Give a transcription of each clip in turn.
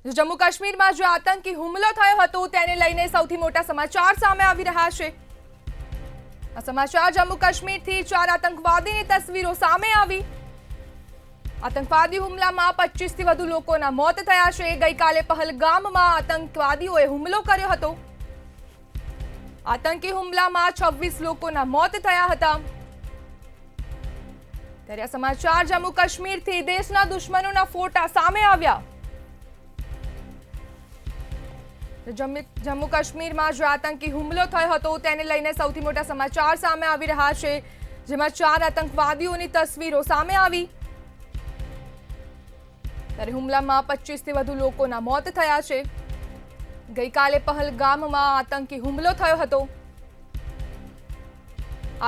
જમ્મુ કાશ્મીરમાં જે આતંકી હુમલો થયો હતો તેને લઈને સૌથી મોટા સમાચાર સામે આવી રહ્યા છે। આ સમાચાર જમ્મુ કાશ્મીરથી 4 આતંકવાદીની તસવીરો સામે આવી। આતંકવાદી હુમલામાં 25 થી વધુ લોકોના મોત થયા છે। ગઈકાલે પહલગામમાં આતંકવાદીઓએ હુમલો કર્યો હતો। આતંકી હુમલામાં 26 લોકોના મોત થયા હતા। ત્યારે આ સમાચાર જમ્મુ કાશ્મીરથી દેશના દુશ્મનોના ફોટા સામે આવ્યા। જમ્મુ કાશ્મીરમાં જે આતંકી હુમલો થયો હતો તેને લઈને સૌથી મોટા સમાચાર સામે આવી રહ્યા છે, જેમાં 4 આતંકવાદીઓની તસવીરો સામે આવી। ત્યારે હુમલામાં 25 થી વધુ લોકોના મોત થયા છે। ગઈકાલે પહલગામમાં આતંકી હુમલો થયો હતો।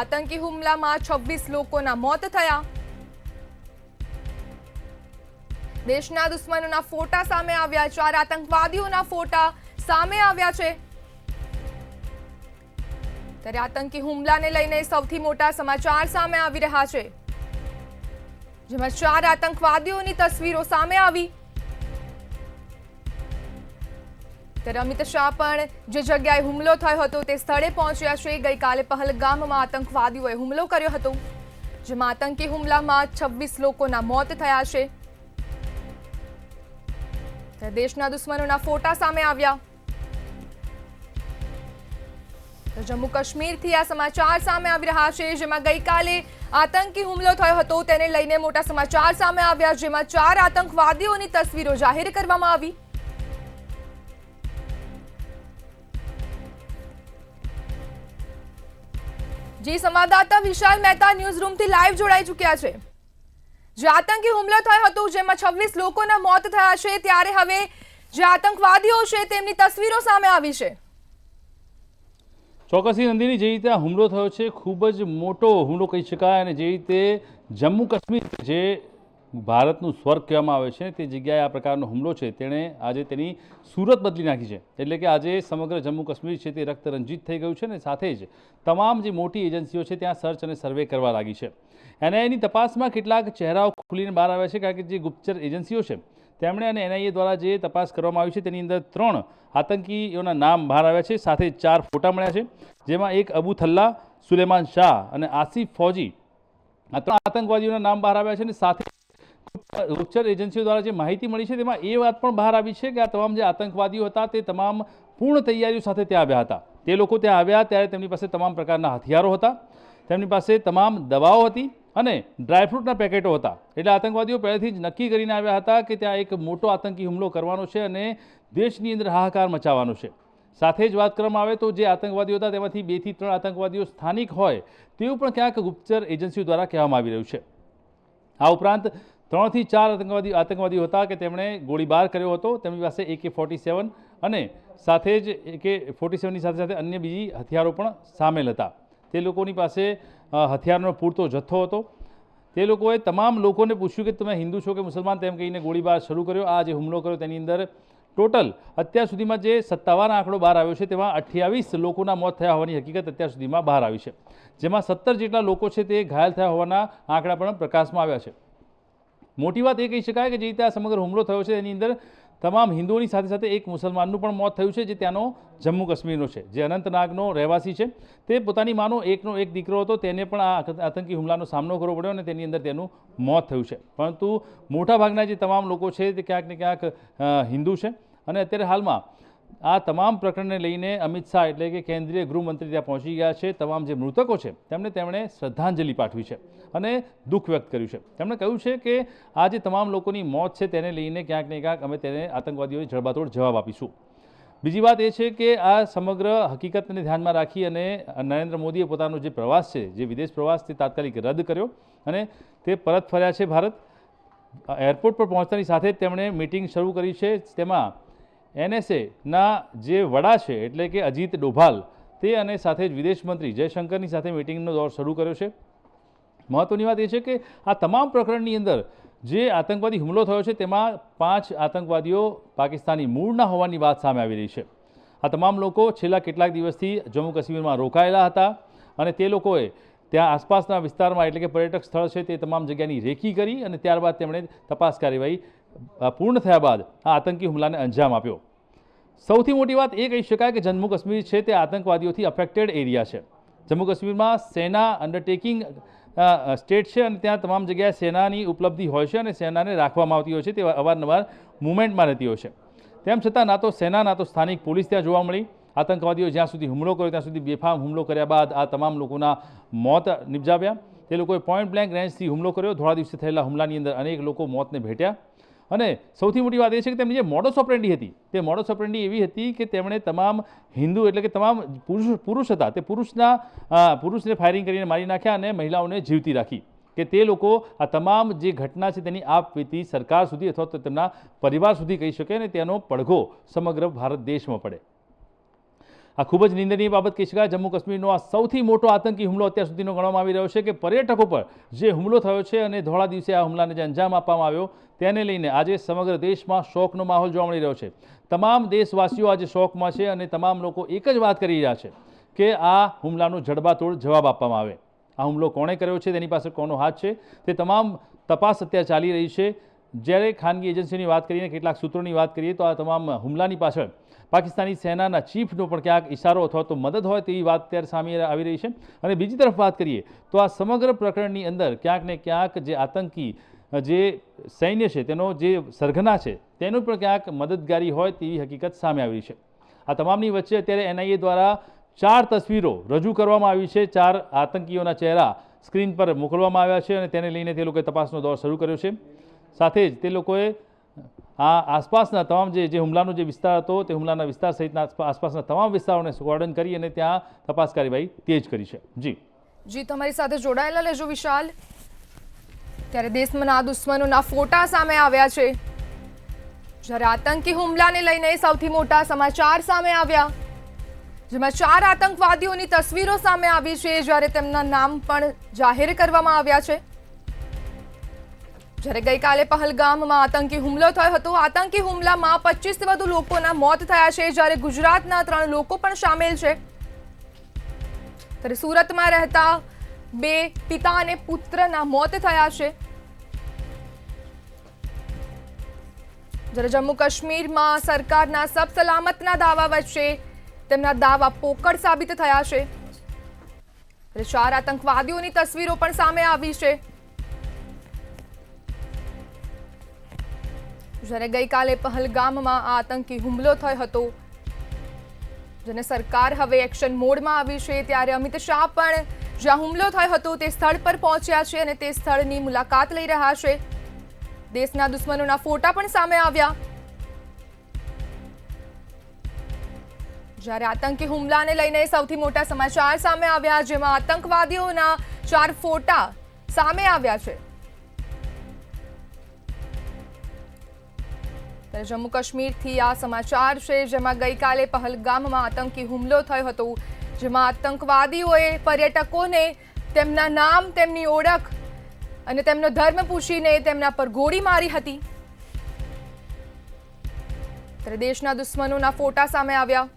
આતંકી હુમલામાં 26 લોકોના મોત થયા। દેશના દુશ્મનોના ફોટા સામે આવ્યા। 4 આતંકવાદીઓના ફોટા સામે આવ્યા છે। ત્યારે આતંકી હુમલાને લઈને સૌથી મોટા સમાચાર સામે આવી રહ્યા છે, જેમાં 4 આતંકવાદીઓની તસવીરો સામે આવી। ત્યારે અમિત શાહ પણ જે જગ્યાએ હુમલો થયો હતો તે સ્થળે પહોંચ્યા છે। ગઈકાલે પહલગામમાં આતંકવાદીઓએ હુમલો કર્યો હતો, જેમાં આતંકી હુમલામાં 26 લોકોના મોત થયા છે। ત્યારે દેશના દુશ્મનોના ફોટા સામે આવ્યા। તો જમ્મુ કાશ્મીરથી આ સમાચાર સામે આવી રહ્યા છે, જેમાં ગઈકાલે આતંકી હુમલો થયો હતો તેને લઈને મોટા સમાચાર સામે આવ્યા, જેમાં 4 આતંકવાદીઓની તસવીરો જાહેર કરવામાં આવી। જી સંવાદદાતા વિશાલ મહેતા ન્યૂઝ રૂમથી લાઈવ જોડાઈ ચૂક્યા છે। જે આતંકી હુમલો થયો હતો જેમાં 26 લોકોના મોત થયા છે, ત્યારે હવે જે આતંકવાદીઓ છે તેમની તસવીરો સામે આવી છે। ચોક્કસી નંદિની, જે રીતે હુમલો થયો છે ખૂબ જ મોટો હુમલો કહી શકાય, અને જે રીતે જમ્મુ કાશ્મીર જે ભારતનું સ્વર્ગ કહેવામાં આવે છે તે જગ્યાએ આ પ્રકારનો હુમલો છે તેણે આજે તેની સુરત બદલી નાખી છે। એટલે કે આજે સમગ્ર જમ્મુ કાશ્મીર છે તે રક્તરંજિત થઈ ગયું છે, અને સાથે જ તમામ જે મોટી એજન્સીઓ છે ત્યાં સર્ચ અને સર્વે કરવા લાગી છે। એનઆઈએની તપાસમાં કેટલાક ચહેરાઓ ખુલીને બહાર આવ્યા છે, કારણ કે જે ગુપ્તચર એજન્સીઓ છે તેમણે અને એનઆઈએ દ્વારા જે તપાસ કરવામાં આવી છે તેની અંદર 3 આતંકીઓના નામ બહાર આવ્યા છે, સાથે 4 ફોટા મળ્યા છે, જેમાં એક અબુ થલ્લા, સુલેમાન શાહ અને આસિફ ફૌજી, આ 3 આતંકવાદીઓના નામ બહાર આવ્યા છે। અને સાથે ગુપ્તચર એજન્સીઓ દ્વારા જે માહિતી મળી છે તેમાં એ વાત પણ બહાર આવી છે કે આ તમામ જે આતંકવાદીઓ હતા તે તમામ પૂર્ણ તૈયારીઓ સાથે ત્યાં આવ્યા હતા। તે લોકો ત્યાં આવ્યા ત્યારે તેમની પાસે તમામ પ્રકારના હથિયારો હતા, તેમની પાસે તમામ દવાઓ હતી અને ડ્રાયફ્રૂટના પેકેટો હતા। એટલે આતંકવાદીઓ પહેલેથી જ નક્કી કરીને આવ્યા હતા કે ત્યાં એક મોટો આતંકી હુમલો કરવાનો છે અને દેશની અંદર હાહાકાર મચાવવાનો છે। સાથે જ વાત કરવામાં આવે તો જે આતંકવાદીઓ હતા તેમાંથી 2 થી 3 આતંકવાદીઓ સ્થાનિક હોય તેવું પણ ક્યાંક ગુપ્તચર એજન્સીઓ દ્વારા કહેવામાં આવી રહ્યું છે। આ ઉપરાંત 3 થી 4 આતંકવાદીઓ હતા કે તેમણે ગોળીબાર કર્યો હતો। તેમની પાસે AK-47 અને સાથે જ AK-47ની સાથે સાથે અન્ય બીજી હથિયારો પણ સામેલ હતા। તે લોકોની પાસે હથિયારનો પૂરતો જથ્થો હતો। તે લોકોએ તમામ લોકોને પૂછ્યું કે તમે હિન્દુ છો કે મુસલમાન, તેમ કહીને ગોળીબાર શરૂ કર્યો। આ જે હુમલો કર્યો તેની અંદર ટોટલ અત્યાર સુધીમાં જે સત્તાવાર આંકડો બહાર આવ્યો છે તેમાં 28 લોકોના મોત થયા હોવાની હકીકત અત્યાર સુધીમાં બહાર આવી છે, જેમાં 17 જેટલા લોકો છે તે ઘાયલ થયા હોવાના આંકડા પણ પ્રકાશમાં આવ્યા છે। મોટી વાત એ કહી શકાય કે જે રીતે આ સમગ્ર હુમલો થયો છે એની અંદર તમામ હિન્દુઓની સાથે સાથે એક મુસલમાનનું પણ મોત થયું છે, જે ત્યાંનો જમ્મુ કાશ્મીરનો છે, જે અનંતનાગનો રહેવાસી છે। તે પોતાની માનો એકનો એક દીકરો હતો, તેને પણ આ આતંકી હુમલાનો સામનો કરવો પડ્યો અને તેની અંદર તેનું મોત થયું છે। પરંતુ મોટાભાગના જે તમામ લોકો છે તે ક્યાંક ને ક્યાંક હિન્દુ છે। અને અત્યારે હાલમાં આ તમામ પ્રકરણને લઈને અમિત શાહ એટલે કે કેન્દ્રીય ગૃહમંત્રી ત્યાં પહોંચી ગયા છે। તમામ જે મૃતકો છે તેમણે શ્રદ્ધાંજલિ પાઠવી છે અને દુઃખ વ્યક્ત કર્યું છે। તેમણે કહ્યું છે કે આ જે તમામ લોકોની મોત છે તેને લઈને ક્યાંક ને ક્યાંક અમે તેને આતંકવાદીઓને જડબાતોડ જવાબ આપીશું। બીજી વાત એ છે કે આ સમગ્ર હકીકતને ધ્યાનમાં રાખી અને નરેન્દ્ર મોદીએ પોતાનો જે પ્રવાસ છે, જે વિદેશ પ્રવાસ, તે તાત્કાલિક રદ કર્યો અને તે પરત ફર્યા છે ભારત। એરપોર્ટ પર પહોંચતાની સાથે જ તેમણે મિટિંગ શરૂ કરી છે। તેમાં NSAના જે વડા છે એટલે કે અજીત ડોભાલ તે અને સાથે જ વિદેશ મંત્રી જયશંકરની સાથે મિટિંગનો દોર શરૂ કર્યો છે। મહત્વની વાત એ છે કે આ તમામ પ્રકરણની અંદર જે આતંકવાદી હુમલો થયો છે તેમાં 5 આતંકવાદીઓ પાકિસ્તાની મૂળના હોવાની વાત સામે આવી રહી છે। આ તમામ લોકો છેલ્લા કેટલાક દિવસથી જમ્મુ કાશ્મીરમાં રોકાયેલા હતા અને તે લોકોએ ત્યાં આસપાસના વિસ્તારમાં એટલે કે પર્યટક સ્થળ છે તે તમામ જગ્યાની રેકી કરી અને ત્યારબાદ તેમણે તપાસ કાર્યવાહી પૂર્ણ થયા બાદ આ આતંકી હુમલાને અંજામ આપ્યો. સૌથી મોટી વાત એ કહી શકાય કે જમ્મુ કાશ્મીર છે તે આતંકવાદીઓથી અફેક્ટેડ એરિયા છે. જમ્મુ કાશ્મીરમાં સેના અંડરટેકિંગ સ્ટેટ છે અને ત્યાં તમામ જગ્યાએ સેનાની ઉપલબ્ધિ હોય છે અને સેનાને રાખવામાં આવતી હોય છે. તે અવારનવાર મુવમેન્ટમાં રહેતી હોય છે. તેમ છતાં ના તો સેના ના તો સ્થાનિક પોલીસ ત્યાં જોવા મળી. આતંકવાદીઓ જ્યાં સુધી હુમલો કર્યો ત્યાં સુધી બેફામ હુમલો કર્યા બાદ આ તમામ લોકોના મોત નિપજાવ્યા. તે લોકોએ પોઈન્ટ બ્લેન્ક રેન્જથી હુમલો કર્યો. થોડા દિવસે થયેલા હુમલાની અંદર અનેક લોકો મોતને ભેટ્યા. અને સૌથી મોટી વાત એ છે કે તેમની જે મોડસ ઓપરેન્ડી હતી તે મોડસ ઓપરેન્ડી એવી હતી કે તેમણે તમામ હિન્દુ એટલે કે તમામ પુરુષ હતા તે પુરુષને ફાયરિંગ કરીને મારી નાખ્યા અને મહિલાઓને જીવતી રાખી કે તે લોકો આ તમામ જે ઘટના છે તેની આપવીતી સરકાર સુધી અથવા તો તેમના પરિવાર સુધી કહી શકે અને તેનો પડઘો સમગ્ર ભારત દેશમાં પડે. આ ખૂબ જ નિંદનીય બાબત કહી શકાય. જમ્મુ કાશ્મીરનો આ સૌથી મોટો આતંકી હુમલો અત્યાર સુધીનો ગણવામાં આવી રહ્યો છે કે પર્યટકો પર જે હુમલો થયો છે અને ધોળા દિવસે આ હુમલાને જે અંજામ આપવામાં આવ્યો તેને લઈને આજે સમગ્ર દેશમાં શોકનો માહોલ જોવા મળી રહ્યો છે. તમામ દેશવાસીઓ આજે શોકમાં છે અને તમામ લોકો એક જ વાત કરી રહ્યા છે કે આ હુમલાનો જડબાતોડ જવાબ આપવામાં આવે. આ હુમલો કોણે કર્યો છે, તેની પાસે કોનો હાથ છે, તે તમામ તપાસ અત્યારે ચાલી રહી છે. જ્યારે ખાનગી એજન્સીઓની વાત કરીએ, કેટલાક સૂત્રોની વાત કરીએ તો આ તમામ હુમલાની પાછળ પાકિસ્તાની સેનાના ચીફનો પણ ક્યાંક ઇશારો અથવા તો મદદ હોય તેવી વાત અત્યારે સામે આવી રહી છે. અને બીજી તરફ વાત કરીએ તો આ સમગ્ર પ્રકરણની અંદર ક્યાંક ને ક્યાંક જે આતંકી જે સૈન્ય છે તેનો જે સરગના છે તેનું પણ ક્યાંક મદદગારી હોય તેવી હકીકત સામે આવી છે. આ તમામની વચ્ચે અત્યારે એનઆઈએ દ્વારા 4 તસવીરો રજૂ કરવામાં આવી છે. 4 આતંકીઓના ચહેરા સ્ક્રીન પર મોકલવામાં આવ્યા છે અને તેને લઈને તે લોકોએ તપાસનો દોર શરૂ કર્યો છે. સાથે જ તે લોકોએ આ આસપાસના તમામ જે હુમલાનો જે વિસ્તાર હતો તે હુમલાના વિસ્તાર સહિતના આસપાસના તમામ વિસ્તારોને કોર્ડન કરી અને ત્યાં તપાસ કાર્યવાહી તેજ કરી છે. જી તમારી સાથે જોડાયેલા લેજો વિશાલ. ત્યારે દેશના દુશ્મનોના ફોટા સામે આવ્યા છે. જ્યારે આતંકી હુમલાને લઈને સૌથી મોટા સમાચાર સામે આવ્યા, જેમાં 4 આતંકવાદીઓની તસવીરો સામે આવી છે, જ્યારે તેમના નામ પણ જાહેર કરવામાં આવ્યા છે. જ્યારે ગઈકાલે પહલગામમાં આતંકી હુમલો થયો હતો. આતંકી હુમલામાં 25થી વધુ લોકોના મોત થયા છે, જ્યારે ગુજરાતના 3 લોકો પણ સામેલ છે. ત્યારે સુરતમાં રહેતા 2 પિતા અને પુત્રના મોત થયા છે. જ્યારે જમ્મુ કાશ્મીરમાં સરકારના સબ સલામતના દાવા વચ્ચે તેમના દાવા પોકળ સાબિત થયા છે. 4 આતંકવાદીઓની તસવીરો પણ સામે આવી છે. જ્યારે ગઈકાલે પહલગામમાં આતંકી હુમલો થયો હતો, જેને સરકાર હવે એક્શન મોડમાં આવી છે, ત્યારે અમિત શાહ પણ જ્યાં હુમલો થયો હતો તે સ્થળ પર પહોંચ્યા છે અને તે સ્થળની મુલાકાત લઈ રહ્યા છે. દેશના દુશ્મનોના ફોટા પણ સામે આવ્યા. જ્યારે આતંકી હુમલાને લઈને સૌથી મોટા સમાચાર સામે આવ્યા, જેમાં આતંકવાદીઓના 4 ફોટા સામે આવ્યા છે. જમ્મુ કાશ્મીરથી આ સમાચાર છે, જેમાં ગઈકાલે પહલગામમાં આતંકી હુમલો થયો હતો, જેમાં આતંકવાદીઓએ પર્યટકોને તેમના નામ, તેમની ઓળખ અને તેમનો ધર્મ પૂછીને તેમના પર ગોળી મારી હતી. ત્યારે દેશના દુશ્મનોના ફોટા સામે આવ્યા.